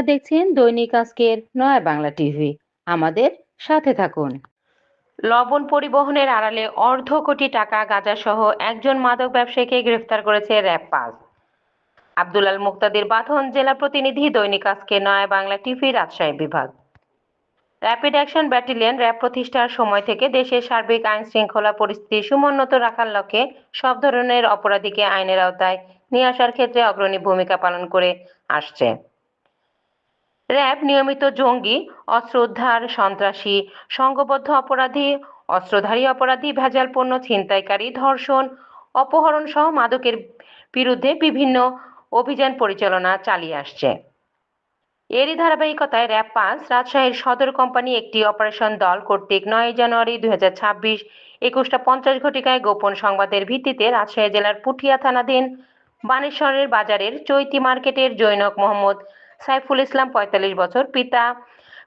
আপনারা দেখছেন দৈনিক আজকের নয়া বাংলা টিভি। আমাদের সাথে থাকুন। লবণ পরিবহনের আড়ালে অর্ধ কোটি টাকা গাঁজাসহ একজন মাদক ব্যবসায়ীকে গ্রেফতার করেছে র্যাব-৫। আব্দুল আল মুক্তাদির বাঁধন, জেলা প্রতিনিধি, দৈনিক আজকের নয়া বাংলা টিভি, রাজশাহী বিভাগ। র্যাপিড অ্যাকশন ব্যাটালিয়ন র্যাব প্রতিষ্ঠার সময় থেকে দেশের সার্বিক আইন শৃঙ্খলা পরিস্থিতি সমুন্নত রাখার লক্ষ্যে সব ধরনের অপরাধীকে আইনের আওতায় নিয়ে আসার ক্ষেত্রে অগ্রণী ভূমিকা পালন করে আসছে। র্যাব নিয়মিত জঙ্গি, অস্ত্র উদ্ধার, সন্ত্রাসী, সংঘবদ্ধ অপরাধী, অস্ত্রধারী অপরাধী, ভেজাল পণ্য ছিনতাইকারী, ধর্ষণ, অপহরণ সহ মাদকের বিরুদ্ধে বিভিন্ন অভিযান পরিচালনা চালিয়ে আসছে। এরই ধারাবাহিকতায় র্যাব-৫ রাজশাহীর সদর কোম্পানি একটি অপারেশন দল কর্তৃক ৯ জানুয়ারি ২০২৬ ২১টা ৫০ ঘটিকায় গোপন সংবাদের ভিত্তিতে রাজশাহী জেলার পুঠিয়া থানাধীন বানেশ্বরের বাজারের চৈতি মার্কেটের জৈনক মোহাম্মদ সাইফুল ইসলাম ৪৫ বছর, পিতা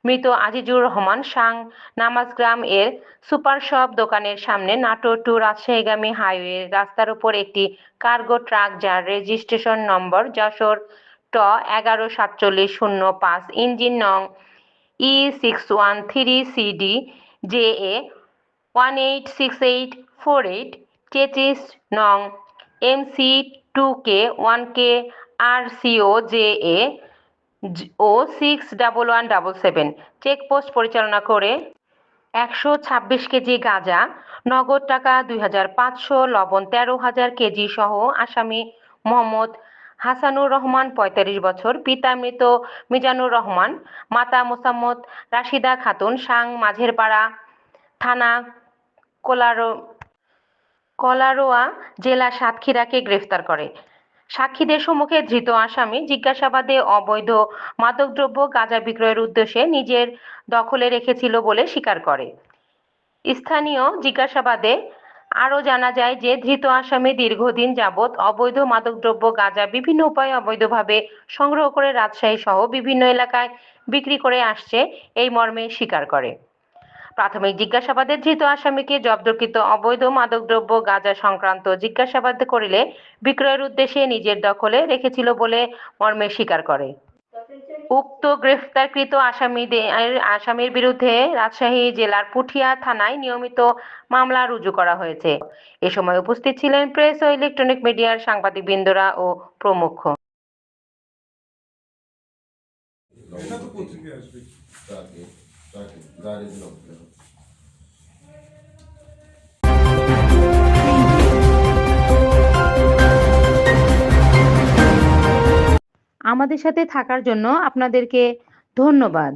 মৃত আজিজুর রহমান সাং, নামাজগ্রাম এর সুপার শপ দোকানের সামনে নাটোর টু রাজশাহীগামী হাইওয়ে রাস্তার উপর একটি কার্গো ট্রাক, যার রেজিস্ট্রেশন নম্বর যশোর ট ১১৪৭০৫, ইঞ্জিন নং E613CD JA 186848, চেচিস নং MC2K 1K RCO JA ও 61177 চেকপোস্ট পরিচালনা করে ১২৬ কেজি গাঁজা, নগদ টাকা ২৫০০, লবণ ১৩,০০০ কেজি সহ আসামি মোহাম্মদ হাসানুর রহমান ৪৫ বছর, পিতা মৃত মিজানুর রহমান, মাতা মোসাম্মদ রাশিদা খাতুন, সাং, মাঝেরপাড়া থানা, কলারোয়া জেলা, সাতক্ষীরাকে গ্রেফতার করে। সাক্ষীদের সম্মুখে ধৃত আসামি জিজ্ঞাসাবাদে অবৈধ মাদকদ্রব্য গাঁজা বিক্রয়ের উদ্দেশ্যে নিজের দখলে রেখেছিল বলে স্বীকার করে। স্থানীয় জিজ্ঞাসাবাদে আরও জানা যায় যে ধৃত আসামি দীর্ঘদিন যাবৎ অবৈধ মাদকদ্রব্য গাঁজা বিভিন্ন উপায়ে অবৈধভাবে সংগ্রহ করে রাজশাহী সহ বিভিন্ন এলাকায় বিক্রি করে আসছে, এই মর্মে স্বীকার করে। প্রাথমিক জিজ্ঞাসাবাদে ধৃত আসামিকে জব্দকৃত অবৈধ মাদকদ্রব্য গাঁজা সংক্রান্ত জিজ্ঞাসাবাদ করিলে বিক্রয়ের উদ্দেশ্যে নিজের দখলে রেখেছিল বলে মর্মে স্বীকার করে। উক্ত গ্রেফতারকৃত আসামির বিরুদ্ধে রাজশাহী জেলার পুঠিয়া থানায় নিয়মিত মামলা রুজু করা হয়েছে। এ সময় উপস্থিত ছিলেন প্রেস ও ইলেকট্রনিক মিডিয়ার সাংবাদিকবৃন্দরা ও প্রমুখ। আমাদের সাথে থাকার জন্য আপনাদেরকে ধন্যবাদ।